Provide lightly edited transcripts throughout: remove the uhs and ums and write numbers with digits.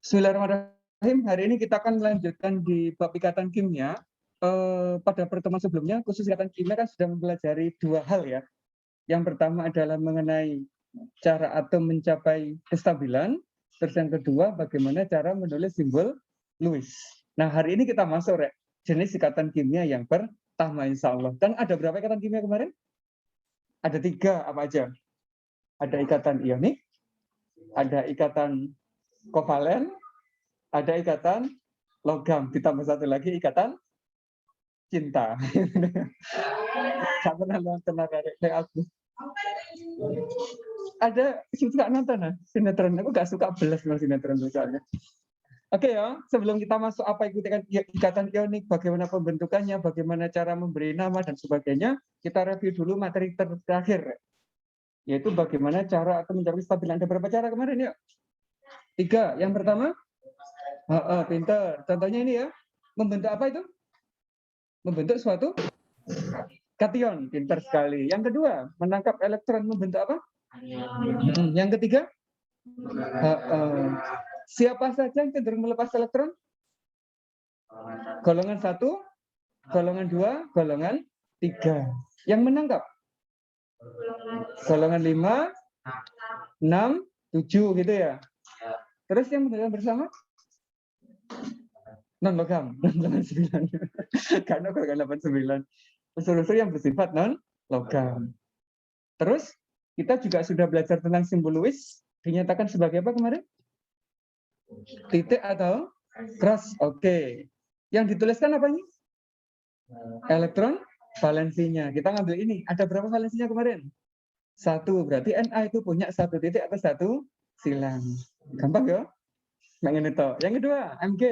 Bismillahirrahmanirrahim. Hari ini kita akan melanjutkan di bab ikatan kimia. Pada pertemuan sebelumnya, khusus ikatan kimia kan sudah mempelajari dua hal ya. Yang pertama adalah mengenai cara atom mencapai kestabilan. Terus yang kedua, bagaimana cara menulis simbol Lewis. Nah, hari ini kita masuk jenis ikatan kimia yang pertama, insya Allah. Dan ada berapa ikatan kimia kemarin? Ada 3, apa aja? Ada ikatan ionik, ada ikatan kovalen, ada ikatan logam, ditambah satu lagi ikatan cinta. Gak pernah nonton aku. Ada suka nonton sinetron, aku gak suka belas sama sinetron soalnya. Oke ya, sebelum kita masuk apa itu ikatan ionik, bagaimana pembentukannya, bagaimana cara memberi nama dan sebagainya, kita review dulu materi terakhir, yaitu bagaimana cara atau mencari kestabilan. Ada berapa cara kemarin ya? 3. Yang pertama, pinter. Contohnya ini ya, membentuk apa itu? Membentuk suatu kation, pinter sekali. Yang kedua, menangkap elektron, membentuk apa? Yang ketiga, siapa saja yang cenderung melepas elektron? Golongan 1, golongan 2, golongan 3. Yang menangkap? Golongan 5, 6, 7 gitu ya. Terus yang mendengar bersama? Non-logam, 89. Karena golongan 89. Unsur-unsur yang bersifat non-logam. Terus, kita juga sudah belajar tentang simbol Lewis. Dinyatakan sebagai apa kemarin? Titik atau cross. Oke. Yang dituliskan apa ini? Elektron valensinya. Kita ngambil ini. Ada berapa valensinya kemarin? 1. Berarti Na itu punya 1 titik atau 1 silang. Gampang ya? Yang kedua, Mg.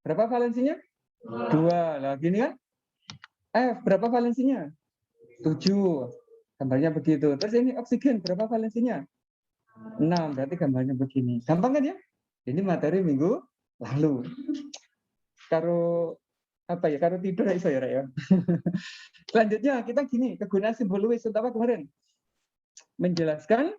Berapa valensinya? 2. Lah gini kan? F berapa valensinya? 7. Gambarnya begitu. Terus ini oksigen berapa valensinya? 6. Berarti gambarnya begini. Gampang kan ya? Ini materi minggu lalu. Karo apa ya? Karo tidur ya. Selanjutnya kita gini, kegunaan simbol Lewis untuk apa kemarin? Menjelaskan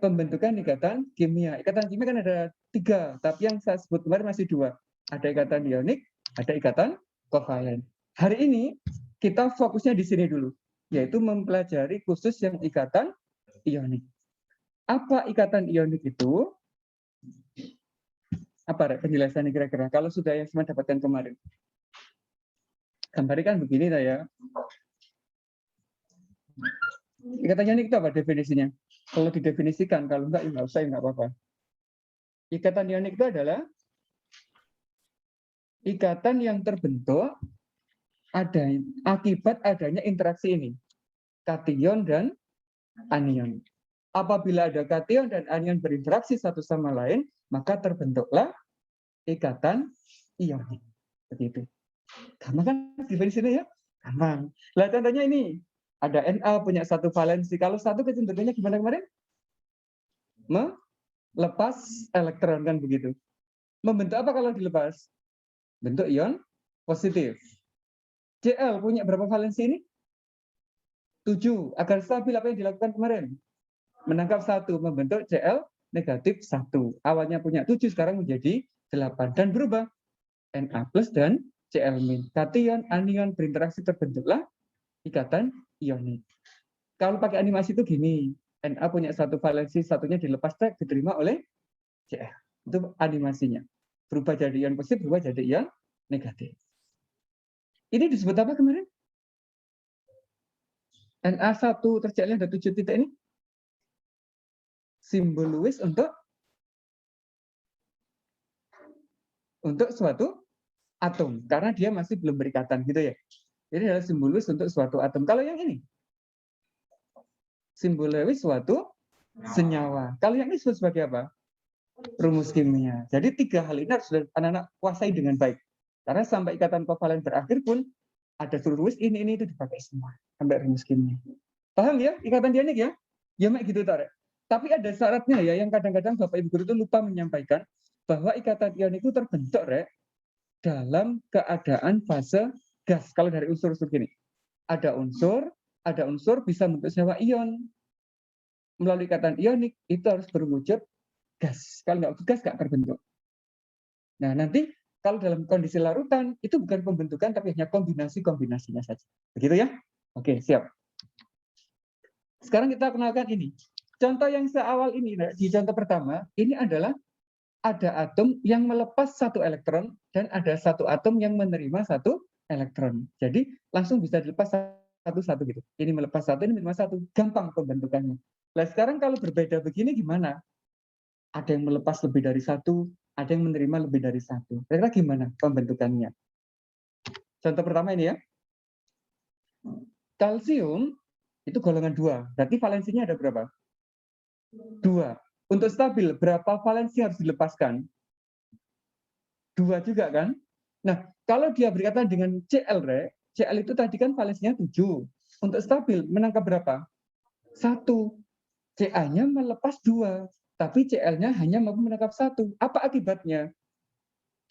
pembentukan ikatan kimia. Ikatan kimia kan ada 3, tapi yang saya sebut kemarin masih 2. Ada ikatan ionik, ada ikatan kovalen. Hari ini kita fokusnya di sini dulu, yaitu mempelajari khusus yang ikatan ionik. Apa ikatan ionik itu? Apa penjelasannya kira-kira? Kalau sudah yang semua dapatkan kemarin. Gambarnya kan begini ya. Ikatan ionik itu apa definisinya? Kalau didefinisikan, kalau enggak, ya nggak usah, nggak apa-apa. Ikatan ionik itu adalah ikatan yang terbentuk akibat adanya interaksi ini, kation dan anion. Apabila ada kation dan anion berinteraksi satu sama lain, maka terbentuklah ikatan ionik. Begitu. Gampang kan definisinya ya? Gampang. Lah contohnya ini, ada Na punya 1 valensi. Kalau 1 kecenderungannya gimana kemarin? Melepas elektron kan begitu. Membentuk apa kalau dilepas? Bentuk ion positif. Cl punya berapa valensi ini? 7. Agar stabil apa yang dilakukan kemarin? Menangkap 1, membentuk Cl negatif 1. Awalnya punya 7, sekarang menjadi 8. Dan berubah. Na plus dan Cl min. Kation, anion berinteraksi, terbentuklah ikatan ionik. Kalau pakai animasi itu gini. Na punya 1 valensi, satunya dilepas, diterima oleh Cl. Itu animasinya. Berubah jadi ion positif, berubah jadi ion negatif. Ini disebut apa kemarin? Na1 terjadi ada 7 titik ini. Simbol Lewis untuk suatu atom. Karena dia masih belum berikatan gitu ya. Jadi adalah simbol Lewis untuk suatu atom. Kalau yang ini, simbol Lewis suatu senyawa. Kalau yang ini disebut sebagai apa? Rumus kimia. Jadi 3 hal ini harus anak-anak kuasai dengan baik. Karena sampai ikatan kovalen berakhir pun ada seluruh Lewis ini itu dipakai semua sampai rumus kimia. Paham ya ikatan ionik ya? Ya mek gitu Tarek. Tapi ada syaratnya ya yang kadang-kadang Bapak Ibu guru itu lupa menyampaikan bahwa ikatan ionik itu terbentuk dalam keadaan fase gas. Kalau dari unsur-unsur gini, ada unsur bisa membentuk senyawa ion. melalui ikatan ionik itu harus berwujud gas. Kalau nggak gas nggak terbentuk. Nah, nanti kalau dalam kondisi larutan itu bukan pembentukan tapi hanya kombinasi-kombinasinya saja. Begitu ya? Oke, siap. Sekarang kita kenalkan ini. Contoh yang seawal ini, di contoh pertama, ini adalah ada atom yang melepas satu elektron dan ada satu atom yang menerima satu elektron. Jadi langsung bisa dilepas satu-satu gitu. Ini melepas satu, ini menerima satu. Gampang pembentukannya. Nah sekarang kalau berbeda begini gimana? Ada yang melepas lebih dari satu, ada yang menerima lebih dari satu. Kira-kira gimana pembentukannya? Contoh pertama ini ya. Kalsium itu golongan 2. Berarti valensinya ada berapa? 2. Untuk stabil, berapa valensi harus dilepaskan? 2 juga kan? Nah, kalau dia berkaitan dengan Cl, Cl itu tadi kan valensinya 7. Untuk stabil, menangkap berapa? 1. Ca-nya melepas 2. Tapi Cl-nya hanya mampu menangkap 1. Apa akibatnya?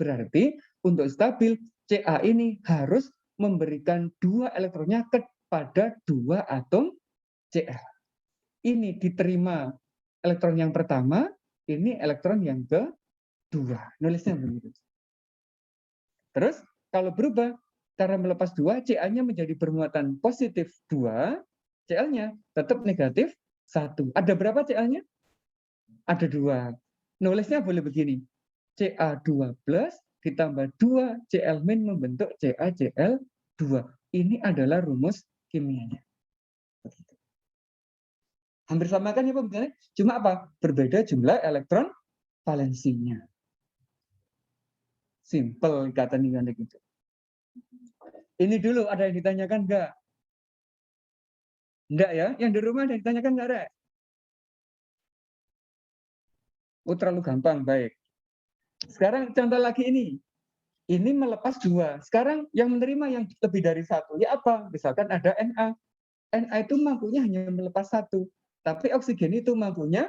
Berarti untuk stabil, Ca ini harus memberikan 2 elektronnya kepada 2 atom Cl. Ini diterima elektron yang pertama, ini elektron yang kedua. Nulisnya begitu. Terus kalau berubah, karena melepas 2, Ca-nya menjadi bermuatan positif 2, Cl-nya tetap negatif 1. Ada berapa Cl-nya? Ada 2. Nulisnya boleh begini. Ca2 plus ditambah 2 Cl min membentuk CaCl2. Ini adalah rumus kimianya. Begitu. Hampir sama kan ya pembentukannya? Cuma apa? Berbeda jumlah elektron valensinya. Simple kata nih gitu. Ini dulu ada yang ditanyakan enggak? Enggak ya? Yang di rumah ada yang ditanyakan enggak ada? Oh terlalu gampang, baik. Sekarang contoh lagi ini. Ini melepas 2. Sekarang yang menerima yang lebih dari 1. Ya apa? Misalkan ada Na. Na itu mampunya hanya melepas 1. Tapi oksigen itu mampunya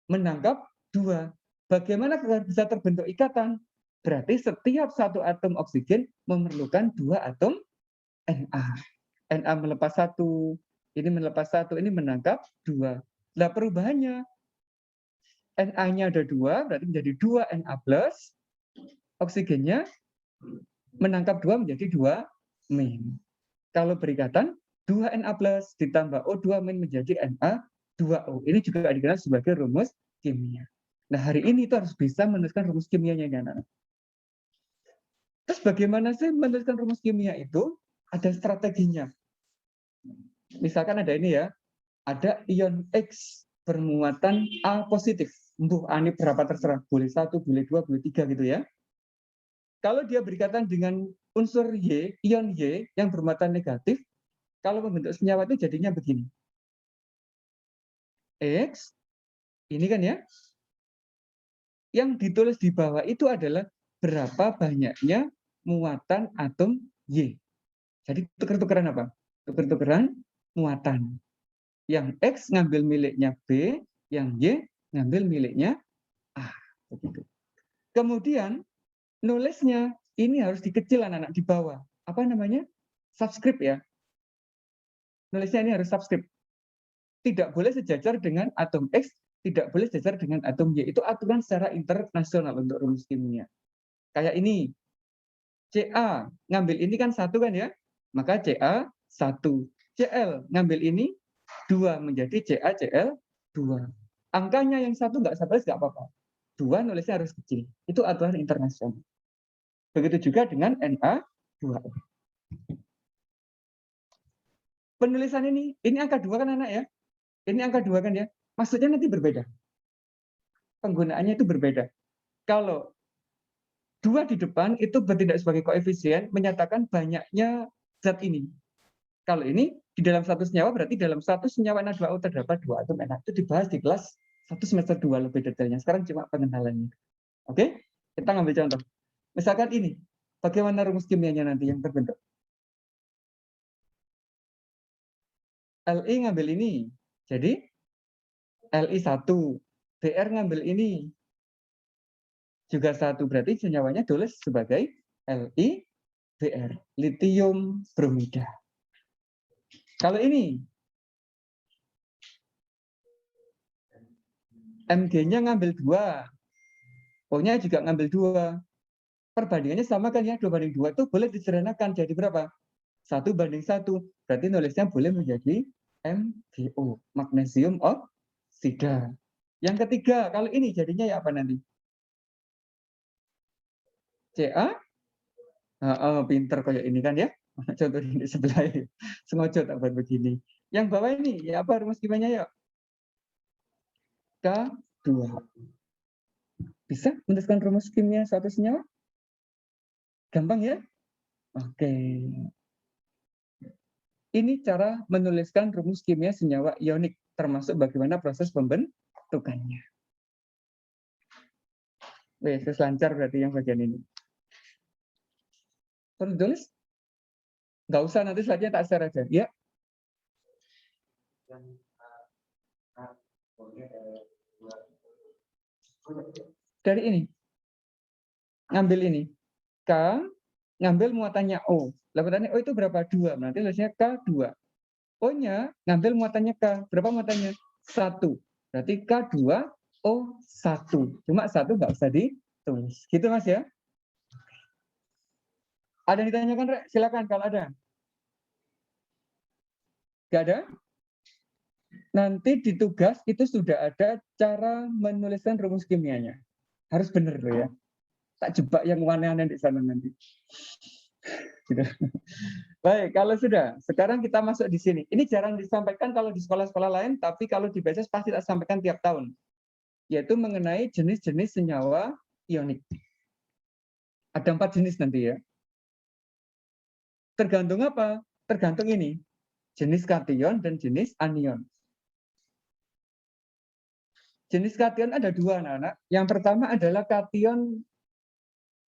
menangkap 2. Bagaimana bisa terbentuk ikatan? Berarti setiap satu atom oksigen memerlukan 2 atom Na. Na melepas 1, ini melepas 1, ini menangkap 2. Nah perubahannya, Na-nya ada 2, berarti menjadi 2 Na+, oksigennya menangkap 2 menjadi 2-. Kalau berikatan, 2 Na+ ditambah O2- menjadi Na2O. Ini juga dikenal sebagai rumus kimia. Nah, hari ini itu harus bisa menuliskan rumus kimianya, anak-anak. Terus bagaimana sih menuliskan rumus kimia itu? Ada strateginya. Misalkan ada ini ya, ada ion X bermuatan A positif. A ini berapa terserah, boleh 1, boleh 2, boleh 3 gitu ya. Kalau dia berikatan dengan unsur Y, ion Y yang bermuatan negatif, kalau membentuk senyawa itu jadinya begini. X, ini kan ya, yang ditulis di bawah itu adalah berapa banyaknya muatan atom Y. Jadi tuker-tukeran apa? Tuker-tukeran muatan. Yang X ngambil miliknya B, yang Y ngambil miliknya A. Begitu. Kemudian nulisnya ini harus dikecil anak-anak di bawah. Apa namanya? Subscript ya. Nulisnya ini harus subscript. Tidak boleh sejajar dengan atom X, tidak boleh sejajar dengan atom Y. Itu aturan secara internasional untuk rumus kimia. Kayak ini. Ca ngambil ini kan 1 kan ya? Maka Ca 1. Cl ngambil ini 2 menjadi CaCl2. Angkanya yang 1 nggak sampai nggak apa-apa. 2 nulisnya harus kecil. Itu aturan internasional. Begitu juga dengan Na2O. Penulisan ini angka 2 kan anak ya? Ini angka 2 kan ya? Maksudnya nanti berbeda. Penggunaannya itu berbeda. Kalau 2 di depan itu bertindak sebagai koefisien menyatakan banyaknya zat ini. Kalau ini di dalam satu senyawa berarti dalam satu senyawa Na2O terdapat 2 atom Na. Itu dibahas di kelas 1 semester 2 lebih detailnya. Sekarang cuma pengenalannya. Oke? Kita ngambil contoh. Misalkan ini. Bagaimana rumus kimianya nanti yang terbentuk? Li ngambil ini. Jadi Li1. Br ngambil ini. Juga 1. Berarti senyawanya tulis sebagai LiBr. Litium bromida. Kalau ini Mg-nya ngambil 2, O-nya juga ngambil 2. Perbandingannya sama kan ya, 2 banding 2 itu boleh disederhanakan jadi berapa? 1:1. Berarti nulisnya boleh menjadi MgO, magnesium oksida. Yang ketiga, kalau ini jadinya ya apa nanti? Ca? Pinter kayak ini kan ya. Contoh di sebelah ini. Sengaja tak buat begini. Yang bawah ini, ya apa rumus kimianya ya? K2. Bisa menuliskan rumus kimia suatu senyawa? Gampang ya? Oke. Ini cara menuliskan rumus kimia senyawa ionik, termasuk bagaimana proses pembentukannya. Wes, lancar berarti yang bagian ini. Perlu tulis? Nggak usah, nanti slide-nya tak share aja. Ya. Dari ini. Ngambil ini. K, ngambil muatannya O. Muatannya O itu berapa? 2. Nanti tulisnya K2. O-nya ngambil muatannya K. Berapa muatannya? 1. Berarti K2O1. Cuma 1 nggak usah ditulis. Gitu Mas ya. Ada yang ditanyakan, Rek? Silakan kalau ada. Nggak ada? Nanti di tugas itu sudah ada cara menuliskan rumus kimianya. Harus benar loh ya. Tak jebak yang aneh-aneh di sana nanti. Gitu. Baik, kalau sudah, sekarang kita masuk di sini. Ini jarang disampaikan kalau di sekolah-sekolah lain, tapi kalau di BSS pasti tak sampaikan tiap tahun. Yaitu mengenai jenis-jenis senyawa ionik. Ada 4 jenis nanti ya. Tergantung apa? Tergantung ini. Jenis kation dan jenis anion. Jenis kation ada 2, anak-anak. Yang pertama adalah kation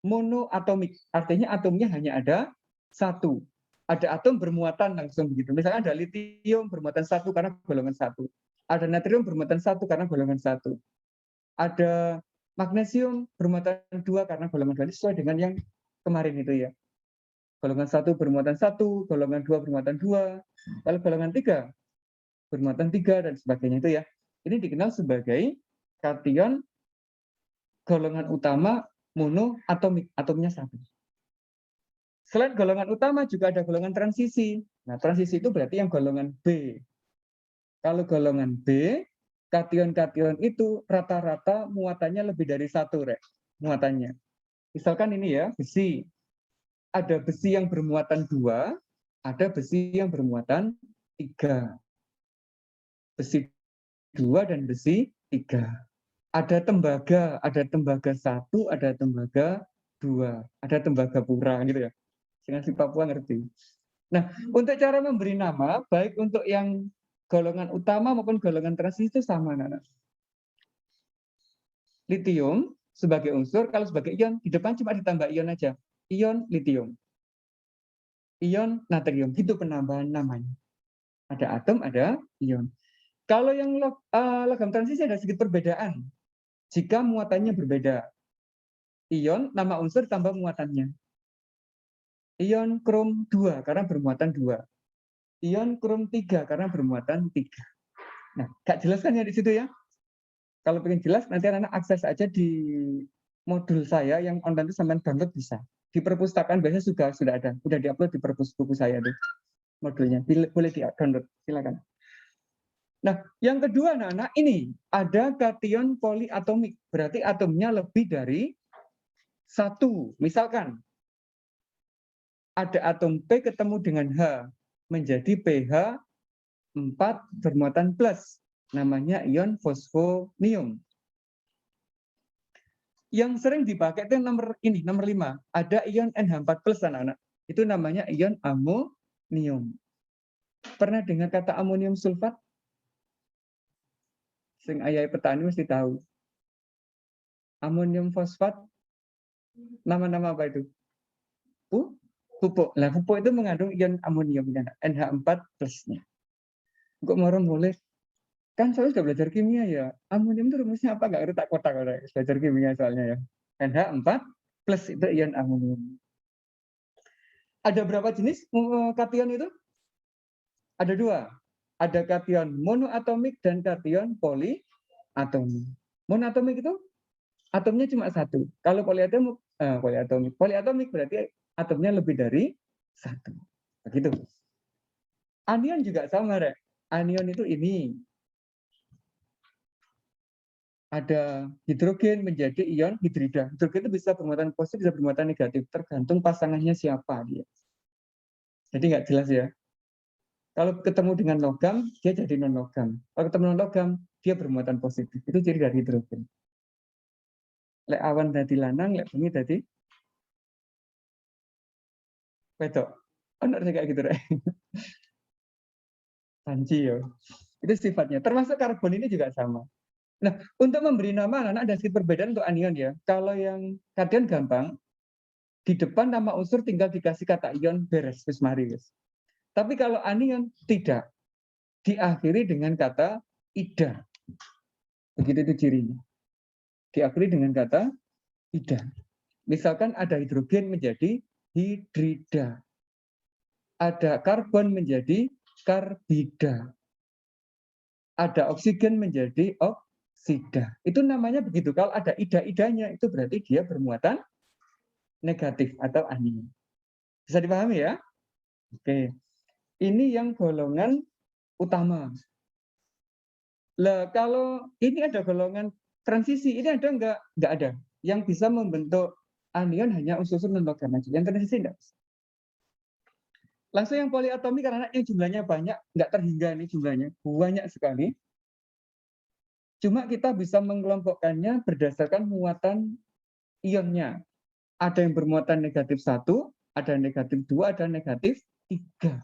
monoatomik. Artinya atomnya hanya ada 1. Ada atom bermuatan langsung begitu. Misalnya ada litium bermuatan 1 karena golongan 1. Ada natrium bermuatan 1 karena golongan 1. Ada magnesium bermuatan 2 karena golongan 2. Ini sesuai dengan yang kemarin itu ya. Golongan 1 bermuatan 1, golongan 2 bermuatan 2, lalu golongan 3 bermuatan 3 dan sebagainya itu ya. Ini dikenal sebagai kation golongan utama monoatomik, atomnya 1. Selain golongan utama juga ada golongan transisi. Nah, transisi itu berarti yang golongan B. Kalau golongan B, kation-kation itu rata-rata muatannya lebih dari 1, Rek. Muatannya. Misalkan ini ya, besi. Ada besi yang bermuatan 2, ada besi yang bermuatan 3. Besi 2 dan besi 3. Ada tembaga 1, ada tembaga 2, ada tembaga pura gitu ya. Dengan si Papua ngerti. Nah, untuk cara memberi nama, baik untuk yang golongan utama maupun golongan transisi itu sama, anak-anak. Litium sebagai unsur, kalau sebagai ion, di depan cuma ditambah ion aja. Ion litium. Ion natrium, itu penambahan namanya. Ada atom, ada ion. Kalau yang logam transisi ada sedikit perbedaan. Jika muatannya berbeda. Ion, nama unsur tambah muatannya. Ion krom 2 karena bermuatan 2. Ion krom 3 karena bermuatan 3. Nah, gak jelaskan ya di situ ya. Kalau pengen jelas, nanti anak-anak akses aja di modul saya yang online itu sampai download bisa. Di perpustakaan biasanya sudah ada. Sudah diupload di perpus buku saya tuh modulnya. Boleh di-download, silakan. Nah, yang kedua anak-anak ini ada kation poliatomik. Berarti atomnya lebih dari 1. Misalkan ada atom P ketemu dengan H menjadi pH 4 bermuatan plus. Namanya ion fosfonium. Yang sering dipakai itu nomor 5. Ada ion NH4 plus anak-anak. Itu namanya ion amonium. Pernah dengar kata amonium sulfat? Sing ayai petani mesti tahu. Amonium fosfat. Nama-nama apa itu? Pupuk. Nah, pupuk itu mengandung ion amonium, NH4 plusnya. Kok mau boleh? Kan saya sudah belajar kimia ya. Amonium itu rumusnya apa? Nggak ngerti tak kotak orang belajar kimia soalnya ya. NH4 plus itu ion amonium. Ada berapa jenis kation itu? Ada 2. Ada kation monoatomik dan kation poliatomik. monoatomik. Monoatomik itu atomnya cuma satu. Kalau poliatomik berarti atomnya lebih dari satu. Begitu. Anion juga sama, Rek. Anion itu ini. Ada hidrogen menjadi ion hidrida. Hidrogen itu bisa bermuatan positif, bisa bermuatan negatif, tergantung pasangannya siapa dia. Jadi nggak jelas ya. Kalau ketemu dengan logam, dia jadi non-logam. Kalau ketemu non-logam, dia bermuatan positif. Itu ciri dari hidrogen. Lek awan dadi lanang, lek bengi dadi wedok. Ono kayak gitu, Rek. Panci ya. Itu sifatnya. Termasuk karbon ini juga sama. Nah, untuk memberi nama anak-anak ada sedikit perbedaan untuk anion ya. Kalau yang kalian gampang, di depan nama unsur tinggal dikasih kata ion beres, wis mari wis. Tapi kalau anion tidak, diakhiri dengan kata ida. Begitu itu cirinya. Diakhiri dengan kata ida. Misalkan ada hidrogen menjadi hidrida. Ada karbon menjadi karbida. Ada oksigen menjadi oksida. Itu namanya begitu. Kalau ada ida-idanya, itu berarti dia bermuatan negatif atau anion. Bisa dipahami ya? Oke. Ini yang golongan utama. Lah, kalau ini ada golongan transisi, ini ada enggak? Enggak ada. Yang bisa membentuk anion hanya unsur-unsur non-logam aja. Yang transisi enggak. Langsung yang poliatomik karena yang jumlahnya banyak, enggak terhingga nih jumlahnya. Banyak sekali. Cuma kita bisa mengelompokkannya berdasarkan muatan ionnya. Ada yang bermuatan negatif 1, ada negatif 2, ada negatif 3.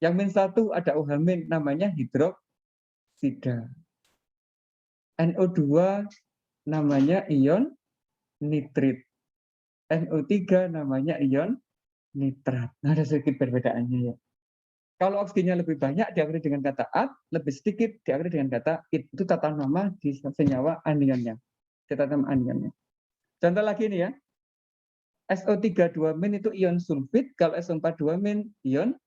Yang min 1 ada OH- namanya hidroksida. NO2 namanya ion nitrit. NO3 namanya ion nitrat. Nah, ada sedikit perbedaannya ya. Kalau oksigennya lebih banyak diakhiri dengan kata at, lebih sedikit diakhiri dengan kata it. Itu tata nama di senyawa anionnya. Tata nama anionnya. Contoh lagi ini ya. SO32- itu ion sulfit, kalau SO42- ion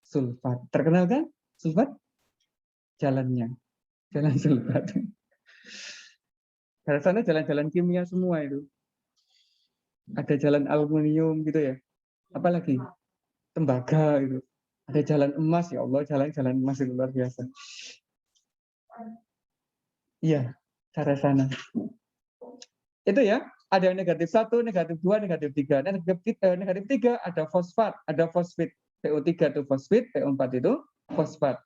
sulfat. Terkenal kan? Sulfat? Jalannya. Jalan sulfat. Dari sana jalan-jalan kimia semua itu. Ada jalan aluminium gitu ya. Apalagi? Tembaga itu. Ada jalan emas, ya Allah, jalan-jalan emas itu luar biasa. Iya, cara sana. Itu ya, ada yang negatif 1, negatif 2, negatif 3. Negatif 3 ada fosfat, ada fosfit. PO3 itu fosfit, PO4 itu fosfat.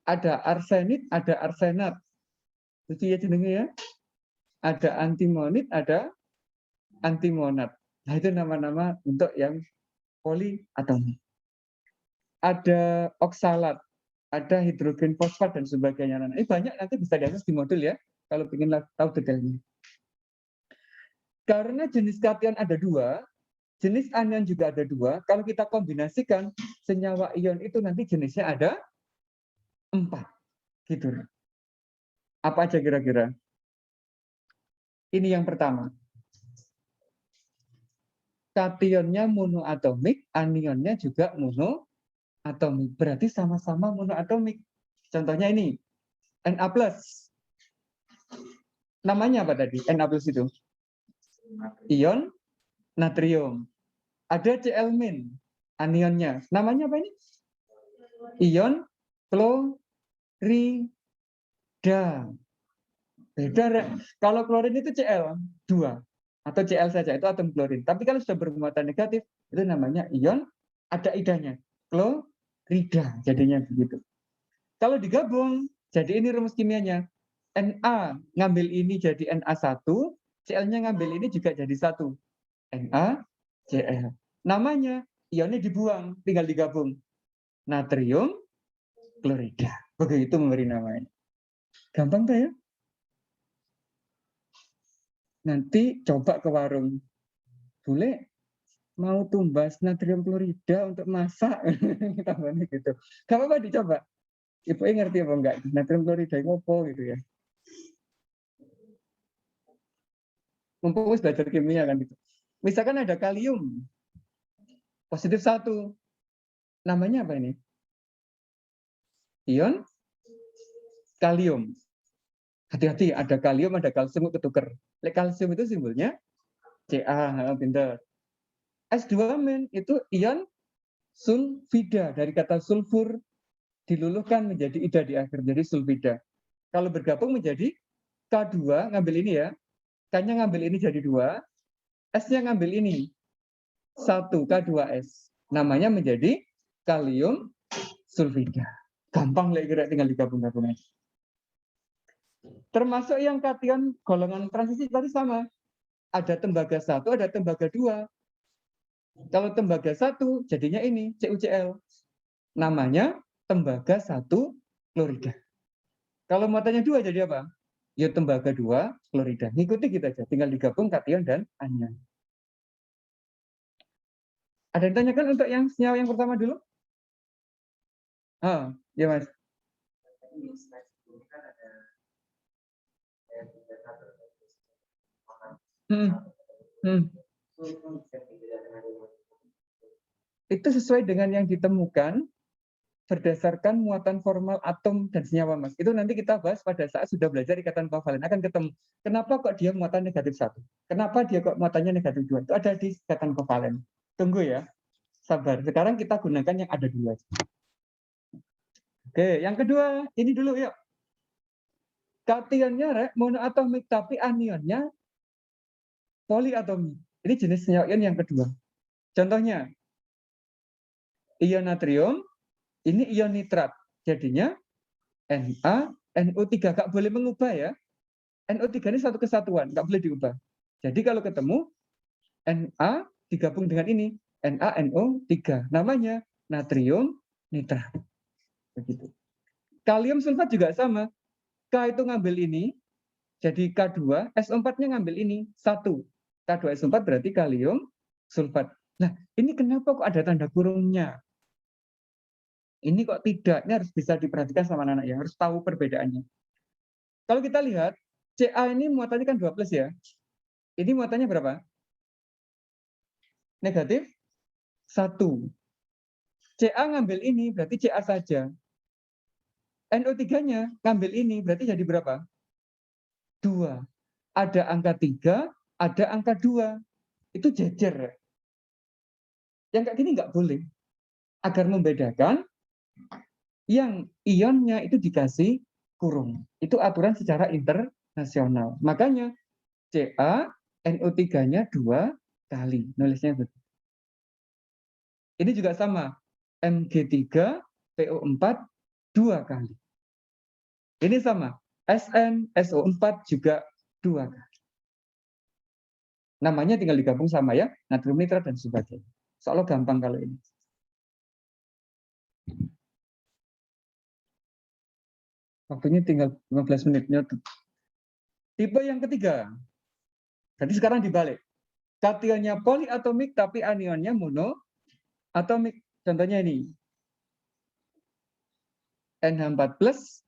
Ada arsenit, ada arsenat. Itu ya jenenge ya. Ada antimonit, ada antimonat. Nah, itu nama-nama untuk yang poliatomik. Ada oksalat, ada hidrogen fosfat dan sebagainya. Nah, ini banyak nanti bisa diakses di modul ya, kalau ingin tahu detailnya. Karena jenis kation ada 2, jenis anion juga ada 2. Kalau kita kombinasikan senyawa ion itu nanti jenisnya ada 4. Gitu. Apa aja kira-kira? Ini yang pertama. Kationnya monoatomik, anionnya juga monoatomik. Berarti sama-sama monoatomik. Contohnya ini, Na+. Namanya apa tadi? Na+ itu? Ion natrium. Ada Cl-, anionnya. Namanya apa ini? Ion klorida. Beda, Rek. Kalau klorin itu Cl2 atau Cl saja, itu atom klorin. Tapi kalau sudah bermuatan negatif, itu namanya ion, ada idanya. Klorida, jadinya begitu. Kalau digabung, jadi ini rumus kimianya. Na ngambil ini jadi Na1, Cl-nya ngambil ini juga jadi 1. NaCl. Namanya, ionnya dibuang, tinggal digabung. Natrium klorida. Begitu memberi namanya. Gampang tuh ya? Nanti coba ke warung. Bule, mau tumbas natrium klorida untuk masak. Tambahnya gitu. Gak apa-apa dicoba. Ibu ngerti apa enggak? Natrium klorida itu apa gitu ya. Mumpung belajar kimia kan gitu. Misalkan ada kalium. Positif 1. Namanya apa ini? Ion kalium. Hati-hati, ada kalium, ada kalsium ketuker. Kalsium itu simbolnya Ca, pinter. S2- itu ion sulfida, dari kata sulfur diluluhkan menjadi ida di akhir, jadi sulfida. Kalau bergabung menjadi K2, ngambil ini ya, K-nya ngambil ini jadi 2, S-nya ngambil ini 1, K2S. Namanya menjadi kalium sulfida. Gampang lah, kira tinggal digabung-gabung aja. Termasuk yang kation golongan transisi tadi sama. Ada tembaga 1, ada tembaga 2. Kalau tembaga 1 jadinya ini CuCl. Namanya tembaga 1 klorida. Kalau muatannya 2 jadi apa? Ya tembaga 2 klorida. Ngikuti kita aja, tinggal digabung kation dan anion. Ada yang tanyakan untuk yang senyawa yang pertama dulu? Ah, ya Mas. Itu sesuai dengan yang ditemukan berdasarkan muatan formal atom dan senyawa, Mas. Itu nanti kita bahas pada saat sudah belajar ikatan kovalen. Akan ketemu. Kenapa kok dia muatan negatif 1? Kenapa dia kok muatannya negatif 2? Itu ada di ikatan kovalen. Tunggu ya. Sabar. Sekarang kita gunakan yang ada dulu aja. Oke, yang kedua. Ini dulu yuk. Kationnya monoatomik, tapi anionnya poliatomik. Ini jenis senyawa ion yang kedua. Contohnya, ion natrium, ini ion nitrat. Jadinya NaNO3. Nggak boleh mengubah ya. NO3 ini satu kesatuan, nggak boleh diubah. Jadi kalau ketemu Na digabung dengan ini, NaNO3. Namanya natrium nitrat. Begitu. Kalium sulfat juga sama. K itu ngambil ini, jadi K2, SO4-nya ngambil ini, 1. K2SO4 berarti kalium sulfat. Nah, ini kenapa kok ada tanda kurungnya? Ini kok tidak? Ini harus bisa diperhatikan sama anak-anak ya, harus tahu perbedaannya. Kalau kita lihat, Ca ini muatannya kan 2+ ya. Ini muatannya berapa? Negatif 1. Ca ngambil ini, berarti Ca saja. NO3-nya ngambil ini, berarti jadi berapa? 2. Ada angka 3, ada angka 2. Itu jejer. Yang kayak gini nggak boleh. Agar membedakan, yang ionnya itu dikasih kurung. Itu aturan secara internasional. Makanya Ca, NO3-nya 2 kali. Nulisnya betul. Ini juga sama. Mg3, PO4 2 kali. Ini sama. Sn, SO4 juga 2 kali. Namanya tinggal digabung sama ya. Natrium nitrat dan sebagainya. Soalnya gampang kalau ini. Waktunya tinggal 15 menit. Tipe yang ketiga. Jadi sekarang dibalik. Kationnya poliatomik tapi anionnya monoatomik. Contohnya ini. NH4+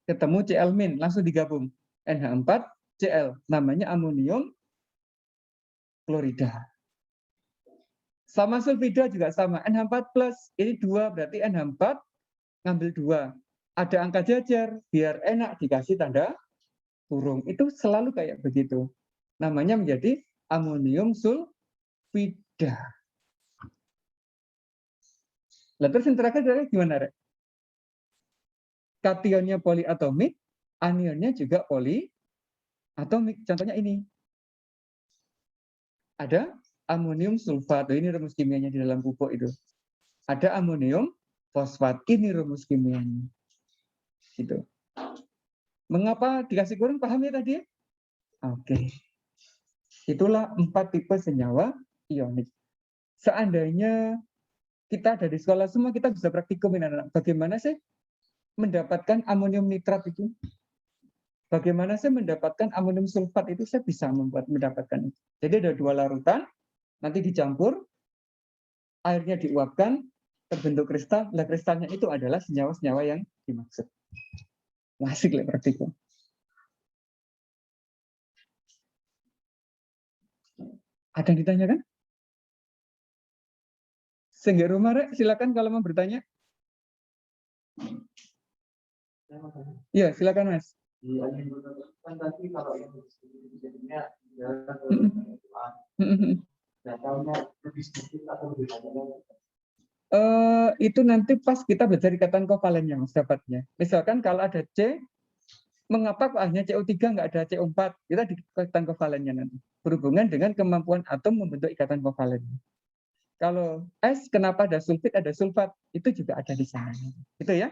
ketemu Cl- langsung digabung. NH4 Cl namanya amonium klorida. Sama sulfida juga sama. NH4+, ini 2 berarti NH4 ngambil 2. Ada angka jajar biar enak dikasih tanda kurung. Itu selalu kayak begitu. Namanya menjadi amonium sulfida. Lalu terus yang terakhir gimana, Rek? Kationnya poliatomik, anionnya juga poliatomik. Contohnya ini. Ada amonium sulfat. Ini rumus kimianya di dalam pupuk itu. Ada amonium fosfat. Ini rumus kimianya. Gitu. Mengapa dikasih kurung? Paham ya tadi? Oke. Itulah 4 tipe senyawa ionik. Seandainya kita ada di sekolah semua, kita bisa praktikum anak-anak. Bagaimana sih mendapatkan amonium nitrat itu? Bagaimana saya mendapatkan amonium sulfat itu? Saya bisa mendapatkan itu. Jadi ada 2 larutan, nanti dicampur, airnya diuapkan, terbentuk kristal. Nah, kristalnya itu adalah senyawa-senyawa yang dimaksud. Asik lah praktikum. Ada yang ditanyakan? Sehingga rumah, Rek, silakan kalau mau bertanya. Iya, silakan Mas. Kan tadi kalau yang jadinya lebih sedikit atau lebih banyak. Itu nanti pas kita belajar ikatan kovalennya, Mas, dapatnya. Misalkan kalau ada C, mengapa kok hanya CO3 nggak ada CO4? Kita di ikatan kovalennya nanti. Berhubungan dengan kemampuan atom membentuk ikatan kovalen. Kalau S, kenapa ada sulfit, ada sulfat? Itu juga ada di sana. Itu ya.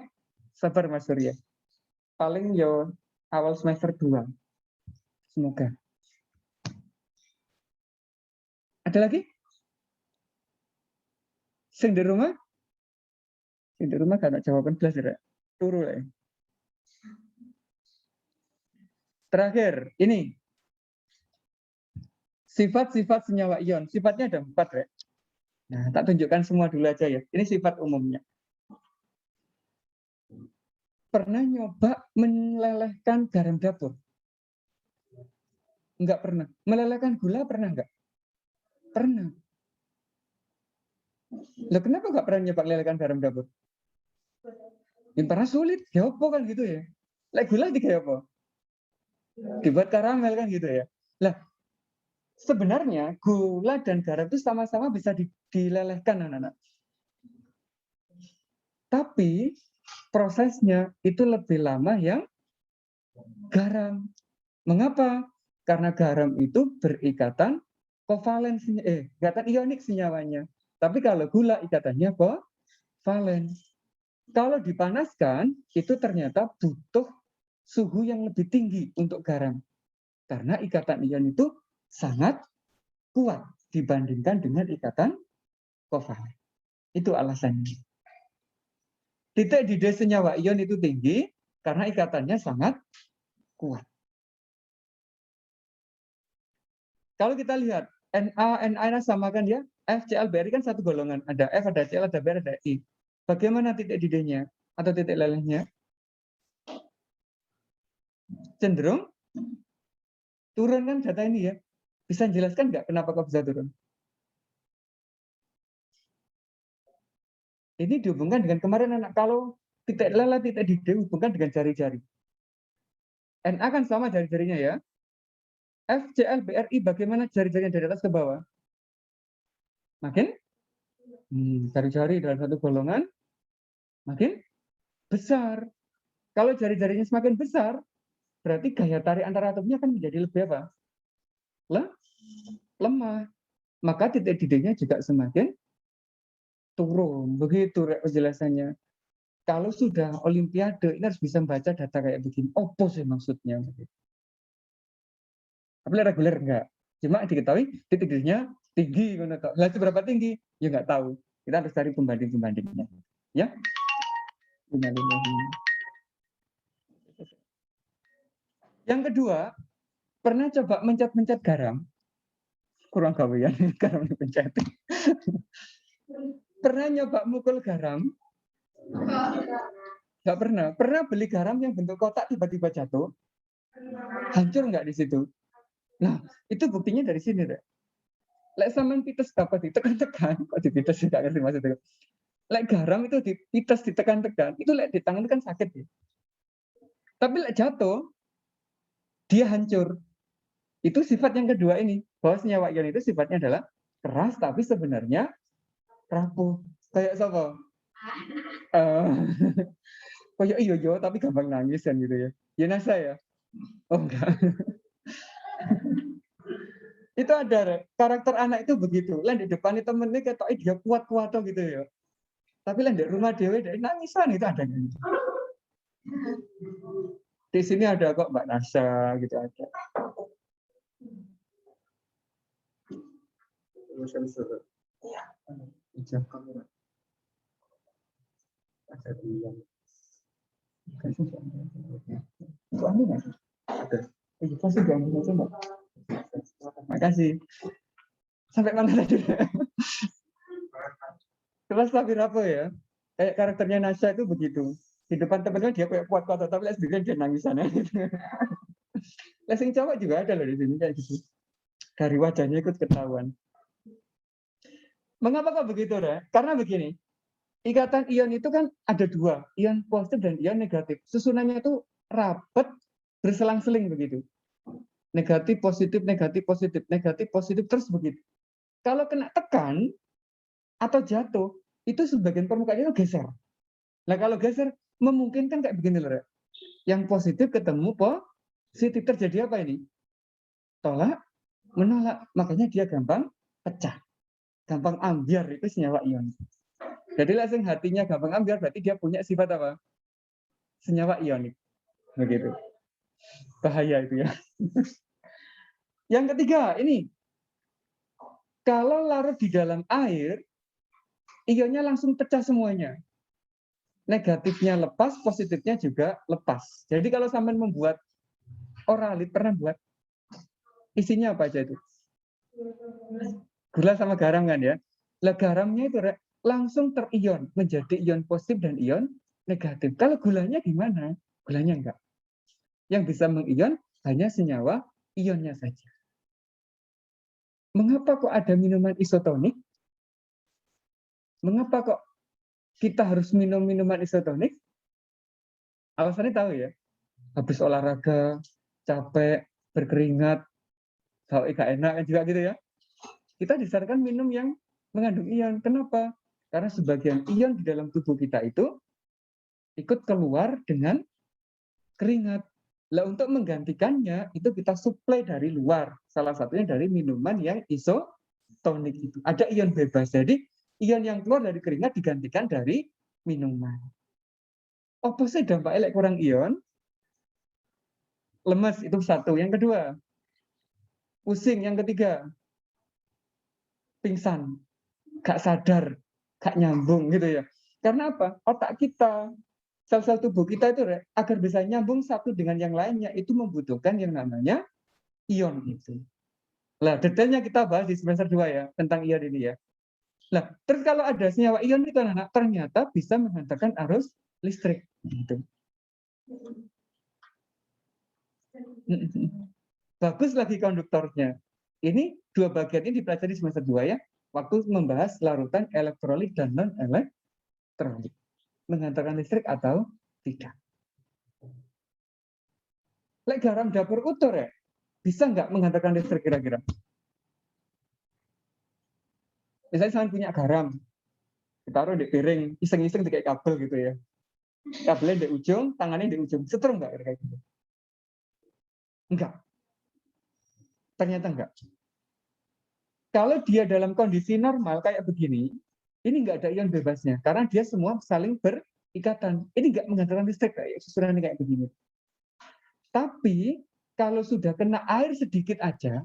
Sabar, Mas Surya. Paling yo awal semester 2. Semoga. Ada lagi? Sing di rumah? Sing di rumah kan jawaban belajar. Turu ya. Terakhir, ini sifat-sifat senyawa ion. Sifatnya ada 4 ya. Nah, tak tunjukkan semua dulu aja ya. Ini sifat umumnya. Pernah nyoba melelehkan garam dapur? Enggak pernah. Melelehkan gula pernah enggak? Pernah. Lah kenapa enggak pernah nyoba melelehkan garam dapur? Yang pernah sulit. Ya apa kan gitu ya. Lek gula digawe apa? Dibuat karamel kan gitu ya. Lah sebenarnya gula dan garam itu sama-sama bisa dilelehkan, anak-anak. Tapi prosesnya itu lebih lama yang garam. Mengapa? Karena garam itu berikatan kovalen, ikatan ionik senyawanya. Tapi kalau gula ikatannya kovalen. Kalau dipanaskan, itu ternyata butuh suhu yang lebih tinggi untuk garam. Karena ikatan ion itu sangat kuat dibandingkan dengan ikatan kovalen. Itu alasannya. Titik didih senyawa ion itu tinggi karena ikatannya sangat kuat. Kalau kita lihat Na sama kan ya, FCl BRI kan satu golongan, ada F, ada Cl, ada Br, ada I. Bagaimana titik didihnya atau titik lelehnya? Cenderung turun kan data ini ya. Bisa jelaskan nggak kenapa kok bisa turun? Ini dihubungkan dengan kemarin anak, kalau titik leleh, titik didih hubungkan dengan jari-jari. Na kan sama jari-jarinya ya. FCl BRI bagaimana jari-jarinya dari atas ke bawah? Makin jari-jari dalam satu golongan makin besar. Kalau jari-jarinya semakin besar, berarti gaya tarik antara atomnya kan menjadi lebih apa? Lemah. Maka titik didihnya juga semakin turun. Begitu penjelasannya. Kalau sudah olimpiade, ini harus bisa membaca data kayak begini. Apa sih maksudnya? Tapi reguler enggak. Cuma diketahui titik didihnya tinggi. Lah itu berapa tinggi? Ya nggak tahu. Kita harus cari pembanding-pembandingnya. Ya. Yang kedua, pernah coba mencet-mencet garam? Kurang gawean, garam dipencet. Pernah nyoba mukul garam? Nggak pernah. Pernah beli garam yang bentuk kotak tiba-tiba jatuh? Hancur nggak di situ? Nah, itu buktinya dari sini, deh. Lek sampean pites dapat ditekan-tekan, kok dipites tidak ngerti maksudnya. Lek garam itu dipites ditekan-tekan, itu lek di tangan itu kan sakit ya. Tapi lek jatuh, dia hancur. Itu sifat yang kedua ini, bahwa senyawa ion itu sifatnya adalah keras tapi sebenarnya rapuh. Kayak siapa? Kayak iyo tapi gampang nangis kan gitu ya. Ya nasa ya? Oh enggak. Itu ada karakter anak itu begitu. Lah di depan temennya ketok dia kuat-kuat gitu ya. Tapi lah di rumah dewe dari nangisan itu ada. Di sini ada kok Mbak Nasa gitu ada. Makasih. Sampai mana tadi? Kelas tapi apa ya? Kayak karakternya Nasya itu begitu. Di depan teman-teman dia kayak kuat-kuat, tapi les sendirian dia nangisan. Lesing cowok juga ada loh di sini kayak gitu. Dari wajahnya ikut ketahuan. Mengapa kok begitu, Ra? Karena begini. Ikatan ion itu kan ada dua, ion positif dan ion negatif. Susunannya itu rapat berselang-seling begitu. Negatif, positif, negatif, positif, negatif, positif, terus begitu. Kalau kena tekan atau jatuh, itu sebagian permukaannya itu geser. Nah kalau geser, memungkinkan kayak begini loh. Yang positif ketemu positif, terjadi apa ini? Tolak, menolak. Makanya dia gampang pecah. Gampang ambiar, itu senyawa ion. Jadi langsung hatinya gampang ambiar, berarti dia punya sifat apa? Senyawa ionik. Begitu. Bahaya itu ya. Yang ketiga, ini. Kalau larut di dalam air, ionnya langsung pecah semuanya. Negatifnya lepas, positifnya juga lepas. Jadi kalau sampai membuat oralit, pernah buat, isinya apa aja itu? Gula sama garam kan ya. Lah garamnya itu langsung terion, menjadi ion positif dan ion negatif. Kalau gulanya gimana? Gulanya enggak. Yang bisa mengion hanya senyawa ionnya saja. Mengapa kok ada minuman isotonik? Mengapa kok kita harus minum minuman isotonik? Alasannya tahu ya. Habis olahraga, capek, berkeringat, kalau gak enak kan juga gitu ya. Kita disarankan minum yang mengandung ion. Kenapa? Karena sebagian ion di dalam tubuh kita itu ikut keluar dengan keringat. Lah untuk menggantikannya itu kita suplai dari luar. Salah satunya dari minuman yang isotonik itu. Ada ion bebas. Jadi ion yang keluar dari keringat digantikan dari minuman. Apa sih dampak elek kurang ion? Lemes itu satu. Yang kedua, pusing. Yang ketiga, pingsan. Gak sadar, gak nyambung gitu ya. Karena apa? Otak kita, sel-sel tubuh kita itu agar bisa nyambung satu dengan yang lainnya itu membutuhkan yang namanya ion itu. Nah, detailnya kita bahas di semester 2 ya tentang ion ini ya. Nah, terus kalau ada senyawa ion itu anak ternyata bisa menghantarkan arus listrik gitu. Bagus lagi konduktornya. Ini dua bagian ini dipelajari di semester 2 ya. Waktu membahas larutan elektrolit dan non-elektrolit. Menghantarkan listrik atau tidak. Lek garam dapur utuh ya, bisa nggak menghantarkan listrik kira-kira? Misalnya saya punya garam, ditaruh di piring, iseng-iseng kayak kabel gitu ya. Kabelnya di ujung, tangannya di ujung. Setrum nggak kayak gitu? Enggak. Ternyata enggak. Kalau dia dalam kondisi normal kayak begini, ini nggak ada ion bebasnya. Karena dia semua saling berikatan. Ini nggak menghantarkan listrik kayak susunan kayak begini. Tapi kalau sudah kena air sedikit aja,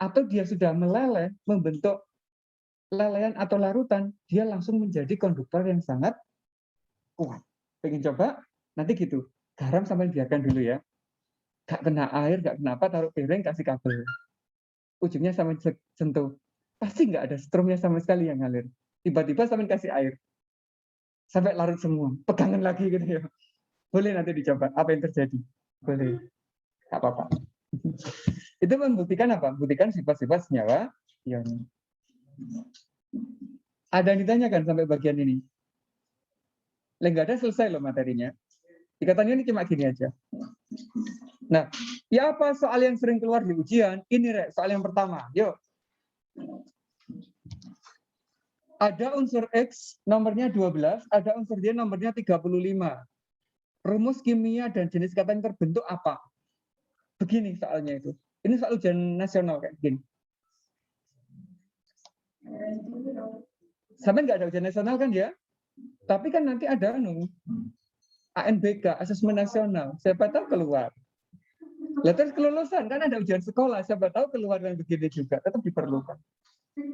atau dia sudah meleleh, membentuk lelehan atau larutan, dia langsung menjadi konduktor yang sangat kuat. Pengen coba? Nanti gitu. Garam sampai biarkan dulu ya. Gak kena air, gak kena apa, taruh piring, kasih kabel. Ujungnya sampai sentuh. Pasti nggak ada strumnya sama sekali yang ngalir. Tiba-tiba sampai kasih air. Sampai larut semua. Pegangan lagi gitu ya. Boleh nanti dicoba. Apa yang terjadi? Boleh. Gak apa-apa. Itu membuktikan apa? Membuktikan sifat-sifat senyawa ion. Ada yang ditanyakan sampai bagian ini? Nggak ada, selesai loh materinya. Dikatanya ini cuma gini aja. Nah, ya apa soal yang sering keluar di ujian? Ini soal yang pertama. Yuk. Ada unsur X nomornya 12, ada unsur Y nomornya 35. Rumus kimia dan jenis kata yang terbentuk apa? Begini soalnya itu. Ini soal ujian nasional kayak gini. Sampai nggak ada ujian nasional kan ya? Tapi kan nanti ada ANBK, asesmen nasional. Siapa tahu keluar. Lah terus kelulusan kan ada ujian sekolah. Siapa tahu keluar yang begini juga. Tetap diperlukan.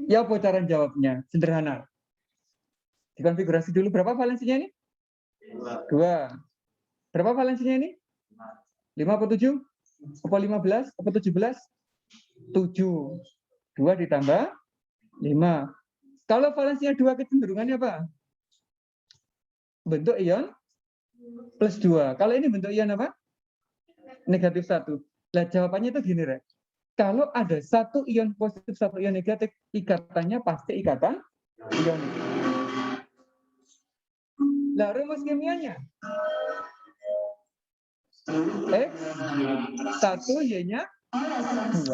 Ya apa cara jawabnya? Sederhana. Dikonfigurasi dulu. Berapa valensinya ini? 2. Berapa valensinya ini? 5 apa 7? Apa 15? Apa 17? 7. 2 ditambah 5. Kalau valensinya 2 kecenderungannya apa? Bentuk ion plus 2. Kalau ini bentuk ion apa? Negatif 1. Nah jawabannya itu gini, Rek. Kalau ada satu ion positif, satu ion negatif, ikatannya pasti ikatan ionik. Nah, rumus kimianya. X 1, Y-nya 2.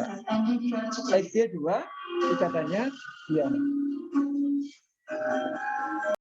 X-Y 2, ikatannya ya.